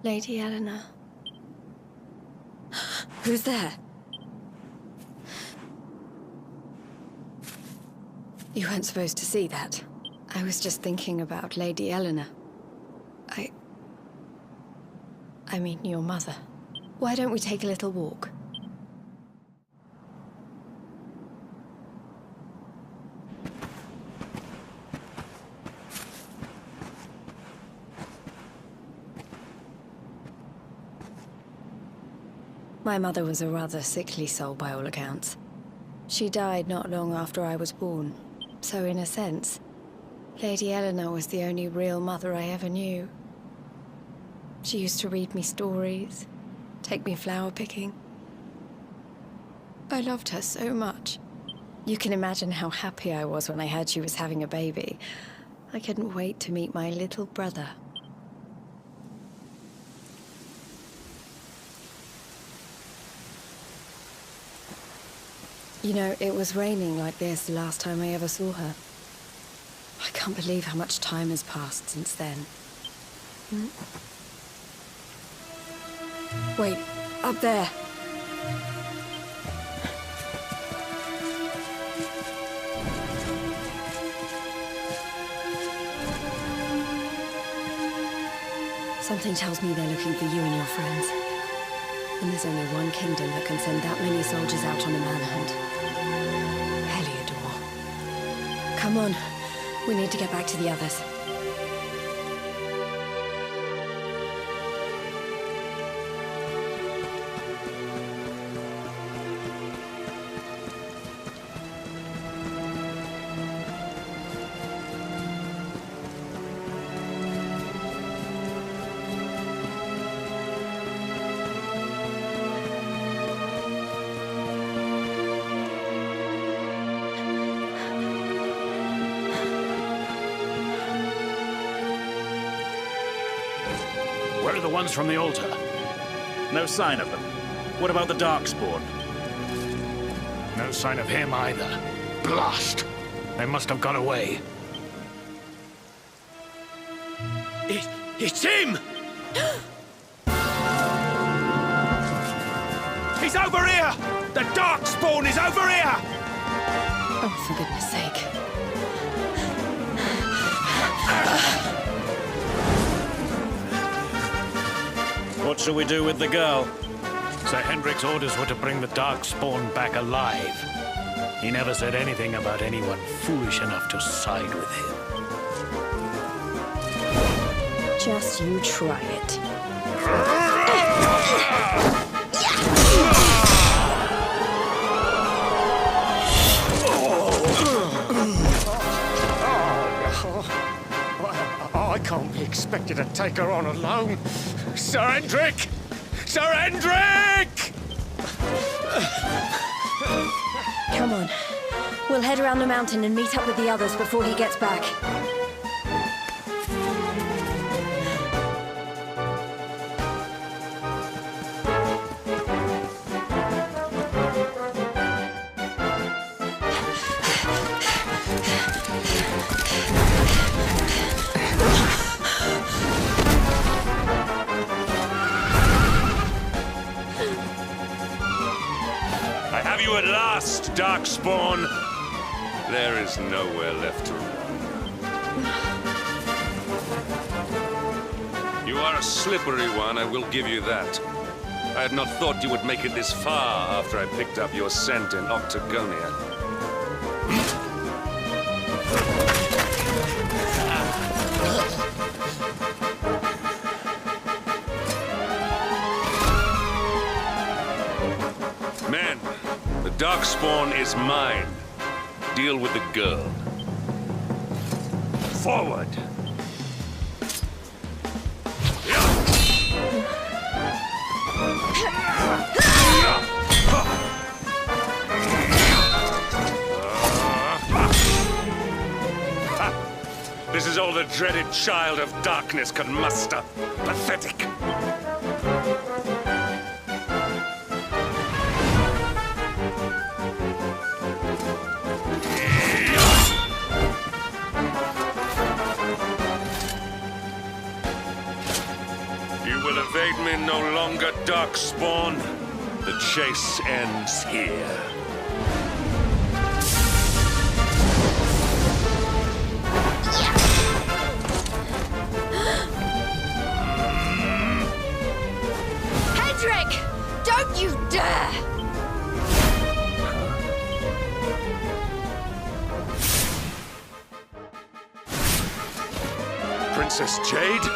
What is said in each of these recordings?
Lady Eleanor. Who's there? You weren't supposed to see that. I was just thinking about Lady Eleanor. I mean, your mother. Why don't we take a little walk? My mother was a rather sickly soul by all accounts. She died not long after I was born, so in a sense, Lady Eleanor was the only real mother I ever knew. She used to read me stories, take me flower picking. I loved her so much. You can imagine how happy I was when I heard she was having a baby. I couldn't wait to meet my little brother. You know, it was raining like this the last time I ever saw her. I can't believe how much time has passed since then. Wait, up there. Something tells me they're looking for you and your friends. And there's only one kingdom that can send that many soldiers out on a manhunt. Heliodor. Come on, we need to get back to the others. Where are the ones from the altar? No sign of them. What about the Darkspawn? No sign of him either. Blast! They must have got away. It's him! He's over here! The Darkspawn is over here! Oh, for goodness sake. What shall we do with the girl? Sir Hendrik's orders were to bring the Darkspawn back alive. He never said anything about anyone foolish enough to side with him. Just you try it. I can't be expected to take her on alone. Sir Hendrik! Sir Hendrik! Come on. We'll head around the mountain and meet up with the others before he gets back. at last, Darkspawn! There is nowhere left to run. You are a slippery one, I will give you that. I had not thought you would make it this far after I picked up your scent in Octagonia. Men, the Darkspawn is mine. Deal with the girl. Forward! This is all the dreaded child of darkness can muster. Pathetic. You will evade me no longer, Darkspawn. The chase ends here. Hendrik! Don't you dare! Princess Jade?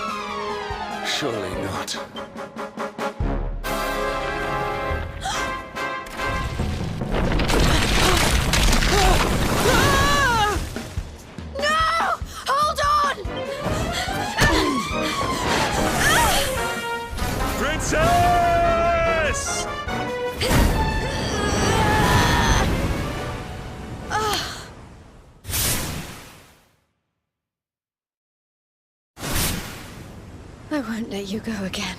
Surely not. Princess! I won't let you go again.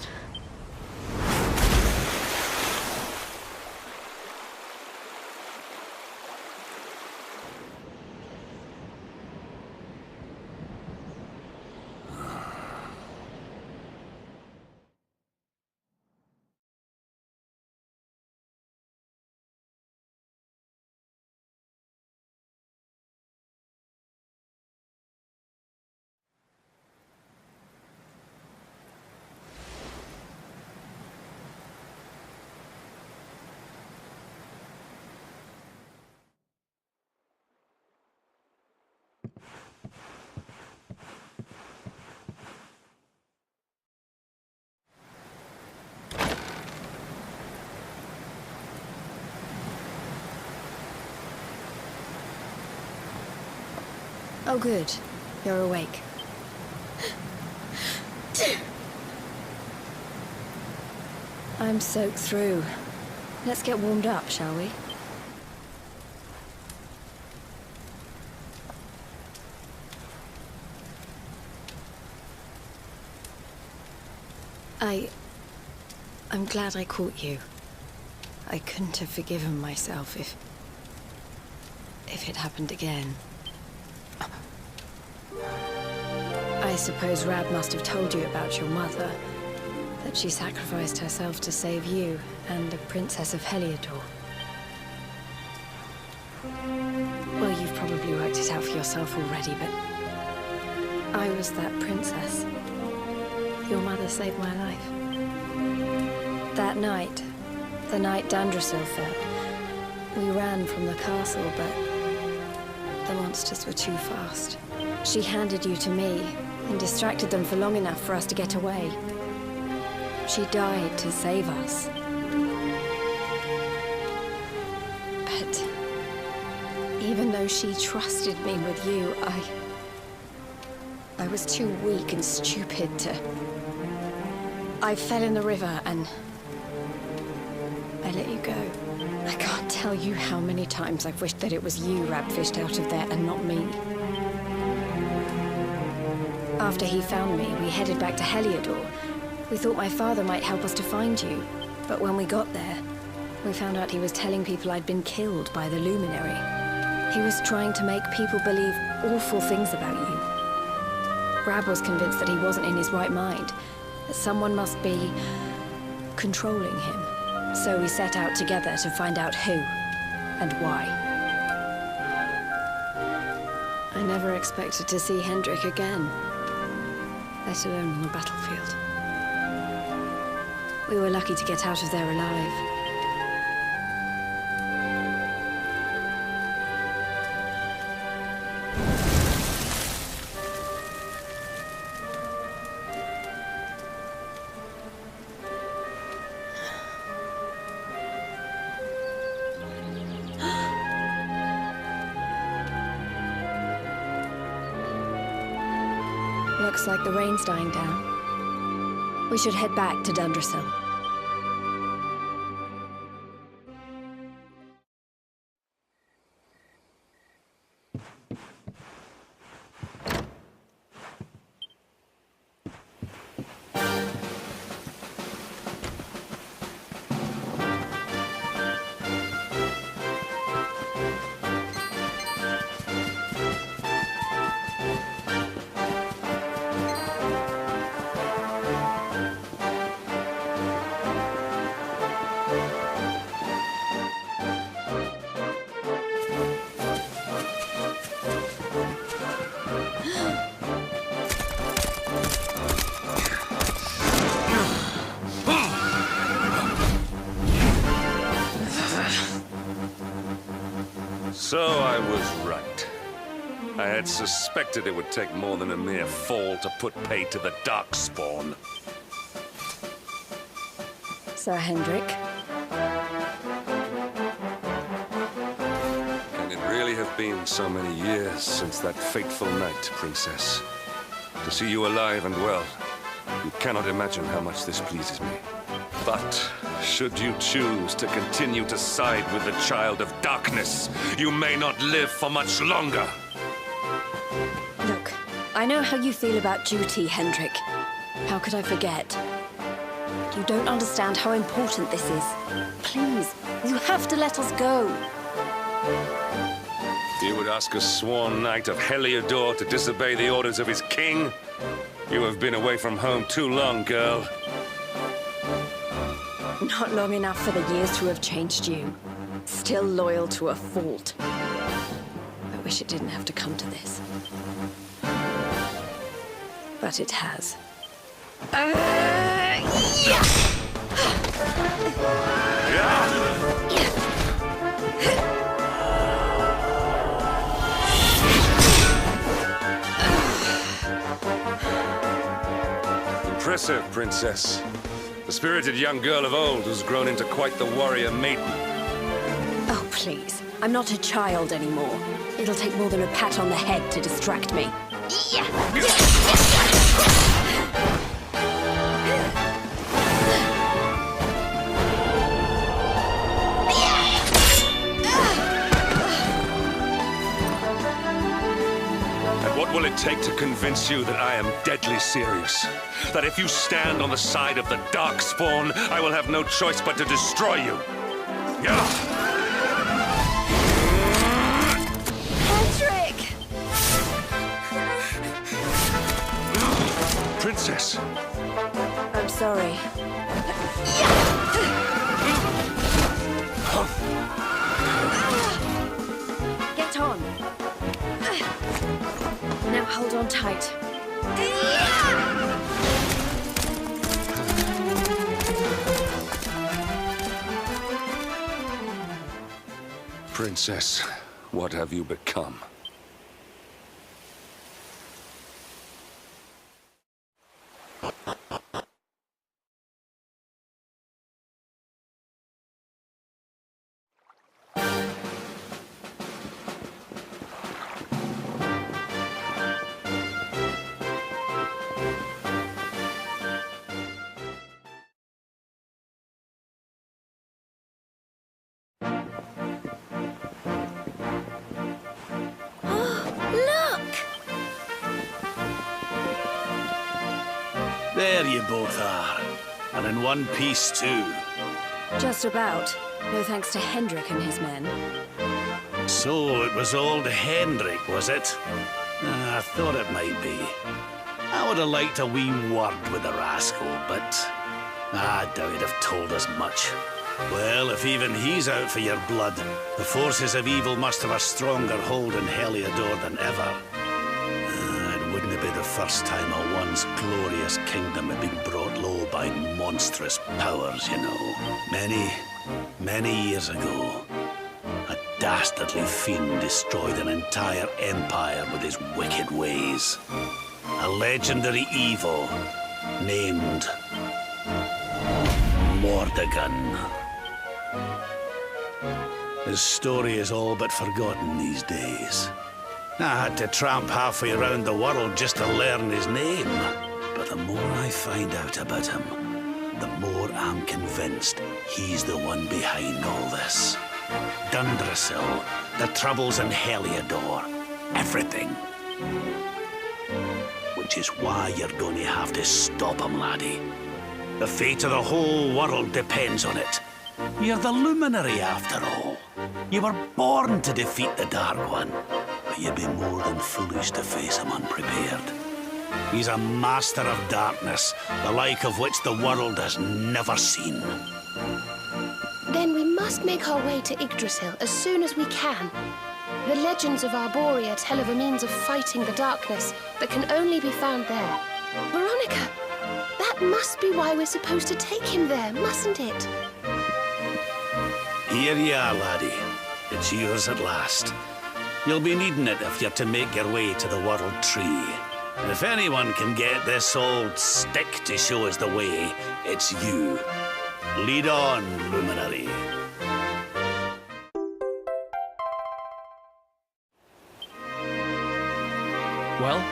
Oh, good. You're awake. I'm soaked through. Let's get warmed up, shall we? I'm glad I caught you. I couldn't have forgiven myself if it happened again. I suppose Rab must have told you about your mother, that she sacrificed herself to save you and the Princess of Heliodor. Well, you've probably worked it out for yourself already, but I was that princess. Your mother saved my life. That night, the night Dandrasil fell, we ran from the castle, but the monsters were too fast. She handed you to me and distracted them for long enough for us to get away. She died to save us. But even though she trusted me with you, I was too weak and stupid to... I fell in the river and I let you go. I can't tell you how many times I've wished that it was you Rab fished out of there and not me. After he found me, we headed back to Heliodor. We thought my father might help us to find you, but when we got there, we found out he was telling people I'd been killed by the Luminary. He was trying to make people believe awful things about you. Rab was convinced that he wasn't in his right mind, that someone must be controlling him. So we set out together to find out who. and why. I never expected to see Hendrik again, let alone on the battlefield. We were lucky to get out of there alive. Looks like the rain's dying down. We should head back to Dundrasil. So I was right. I had suspected it would take more than a mere fall to put pay to the Darkspawn. Sir Hendrik. Can it really have been so many years since that fateful night, Princess? To see you alive and well, you cannot imagine how much this pleases me. But should you choose to continue to side with the Child of Darkness, you may not live for much longer. Look, I know how you feel about duty, Hendrik. How could I forget? You don't understand how important this is. Please, you have to let us go. You would ask a sworn knight of Heliodor to disobey the orders of his king? You have been away from home too long, girl. Not long enough for the years to have changed you. Still loyal to a fault. I wish it didn't have to come to this. But it has. Impressive, Princess. The spirited young girl of old has grown into quite the warrior maiden. Oh, please. I'm not a child anymore. It'll take more than a pat on the head to distract me. What will it take to convince you that I am deadly serious? That if you stand on the side of the Darkspawn, I will have no choice but to destroy you? Hendrik! Princess! I'm sorry. Get on. Now hold on tight. Princess, what have you become? There you both are. And in one piece, too. Just about. No thanks to Hendrik and his men. So it was old Hendrik, was it? I thought it might be. I would have liked a wee word with the rascal, but I doubt he'd have told us much. Well, if even he's out for your blood, the forces of evil must have a stronger hold in Heliodor than ever. It wouldn't be the first time a once glorious kingdom had been brought low by monstrous powers, you know. Many years ago, a dastardly fiend destroyed an entire empire with his wicked ways. A legendary evil named Mordegon. His story is all but forgotten these days. I had to tramp halfway around the world just to learn his name. But the more I find out about him, the more I'm convinced he's the one behind all this. Dundrasil, the troubles in Heliodor, everything. Which is why you're going to have to stop him, laddie. The fate of the whole world depends on it. You're the luminary, after all. You were born to defeat the Dark One, but you'd be more than foolish to face him unprepared. He's a master of darkness, the like of which the world has never seen. Then we must make our way to Yggdrasil as soon as we can. The legends of Arborea tell of a means of fighting the darkness that can only be found there. Veronica, that must be why we're supposed to take him there, mustn't it? Here you are, laddie. It's yours at last. You'll be needing it if you're to make your way to the World Tree. And if anyone can get this old stick to show us the way, it's you. Lead on, luminary. Well,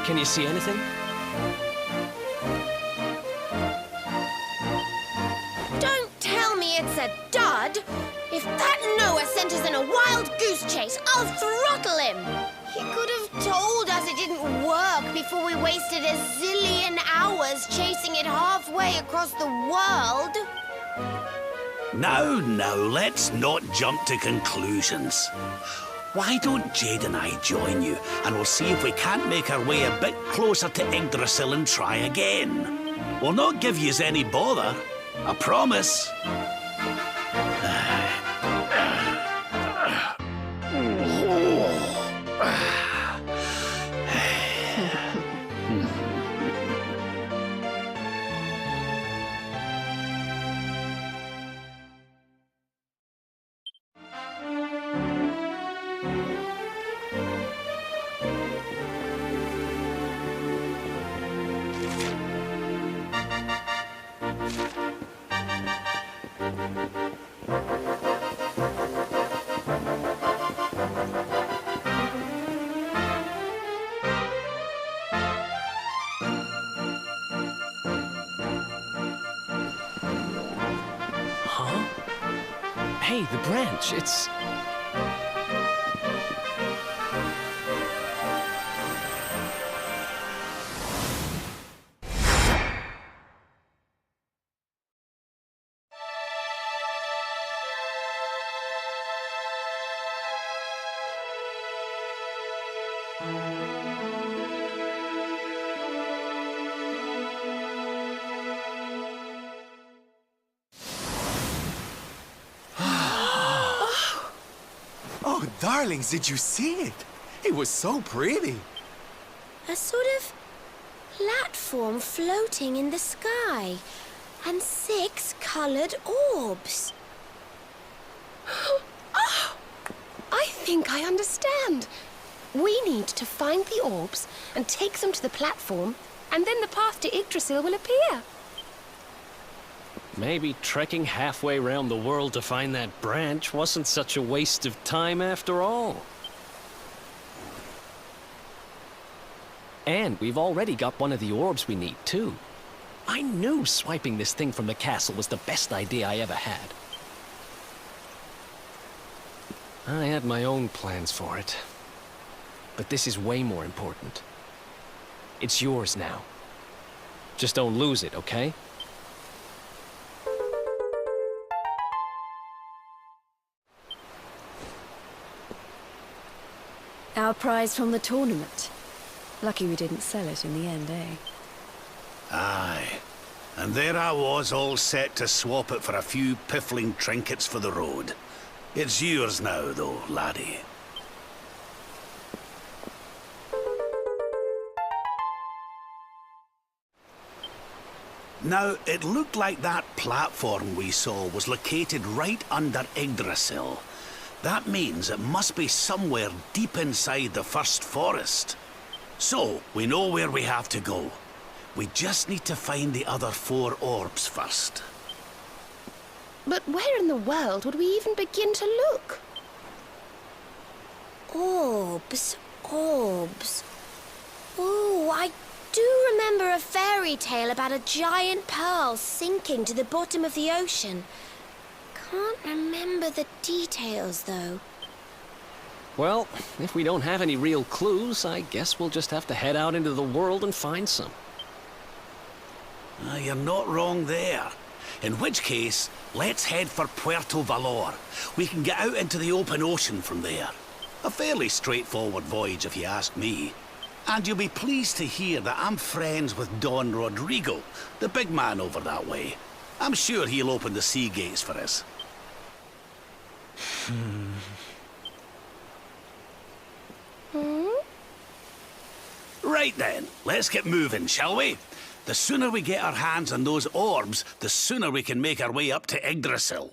can you see anything? Don't tell me it's a dud! If that Noah sent us in a wild goose chase, I'll throttle him! He could have told us it didn't work before we wasted a zillion hours chasing it halfway across the world. Now, let's not jump to conclusions. Why don't Jade and I join you, and we'll see if we can't make our way a bit closer to Yggdrasil and try again. We'll not give yous any bother, I promise. Hey, the branch, it's... Oh, darlings, did you see it? It was so pretty. A sort of platform floating in the sky, and 6 colored orbs. Oh, I think I understand. We need to find the orbs and take them to the platform, and then the path to Yggdrasil will appear. Maybe trekking halfway around the world to find that branch wasn't such a waste of time after all. And we've already got one of the orbs we need, too. I knew swiping this thing from the castle was the best idea I ever had. I had my own plans for it. But this is way more important. It's yours now. Just don't lose it, okay? Our prize from the tournament. Lucky we didn't sell it in the end, eh? Aye. And there I was, all set to swap it for a few piffling trinkets for the road. It's yours now, though, laddie. Now, it looked like that platform we saw was located right under Yggdrasil. That means it must be somewhere deep inside the first forest. So, we know where we have to go. We just need to find the other 4 orbs first. But where in the world would we even begin to look? Orbs, orbs. Oh, I do remember a fairy tale about a giant pearl sinking to the bottom of the ocean. Can't remember the details, though. Well, if we don't have any real clues, I guess we'll just have to head out into the world and find some. You're not wrong there. In which case, let's head for Puerto Valor. We can get out into the open ocean from there. A fairly straightforward voyage, if you ask me. And you'll be pleased to hear that I'm friends with Don Rodrigo, the big man over that way. I'm sure he'll open the sea gates for us. Right then, let's get moving, shall we? The sooner we get our hands on those orbs, the sooner we can make our way up to Yggdrasil.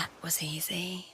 That was easy.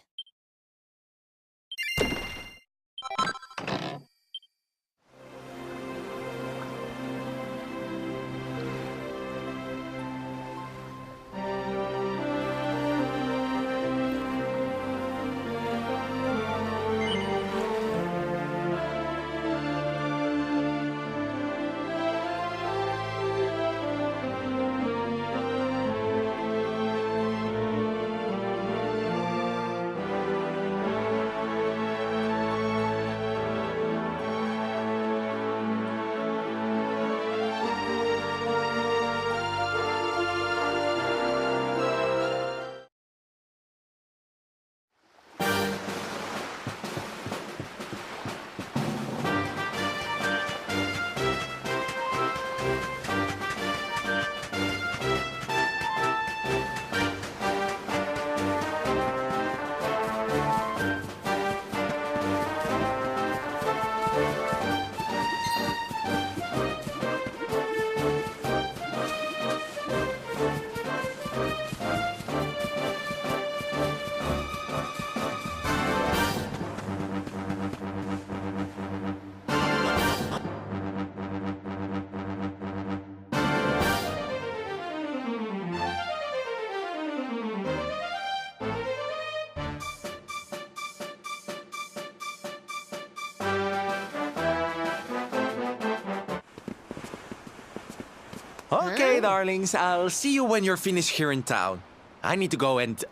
Okay, darlings, I'll see you when you're finished here in town. I need to go and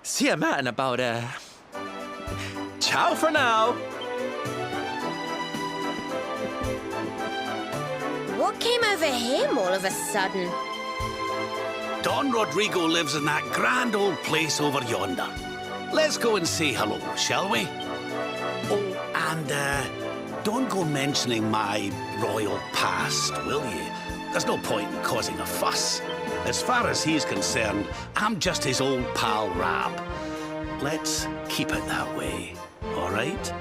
see a man about Ciao for now. What came over him all of a sudden? Don Rodrigo lives in that grand old place over yonder. Let's go and say hello, shall we? Oh, and don't go mentioning my royal past, will you? There's no point in causing a fuss. As far as he's concerned, I'm just his old pal Rab. Let's keep it that way, all right?